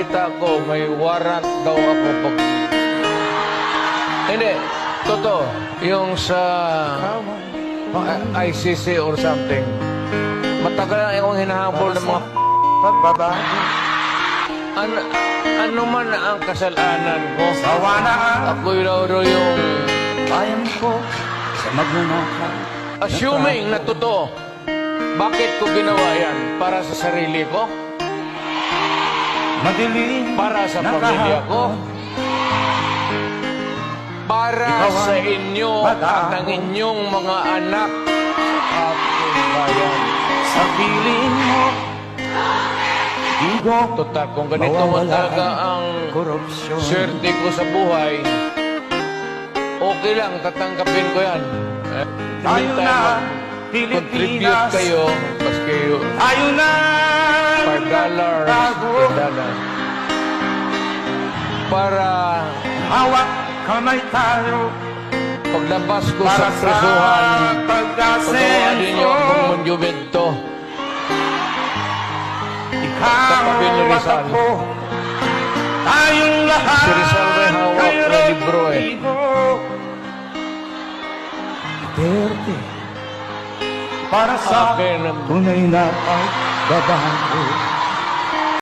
balita ko, may warrant daw ako pag... Hindi, totoo. Yung sa ICC or something. Matagal na akong hinahabol ng mga pagbabago. Ano man ang kasalanan ko, Sawa na ako'y raw yung... Ayan ko sa magnanakaw. Assuming na totoo, bakit ko ginawa yan? Para sa sarili ko? Madilim Para sa na pamilya ko? kahapon. Para Ikaw ang sa inyo at ang inyong mga anak sa ating bayan. Sa piling mo Igo Total, kung ganito man talaga ang korupsyon. swerte ko sa buhay, okay lang, tatanggapin ko yan. Tayo na Contribute Pilipinas. kayo, paski Tayo na $5, $10. Para Hawak kamay tayo paglabas ko para sa prisuhan, pagawa pagkasenso. ninyo akong monumento. Ikaw Katabi ni at Rizal. ako, tayong lahat Si Rizal may hawak kay na libro eh. Rodrigo. Duterte, para sa Akin ang tunay na pagbabago.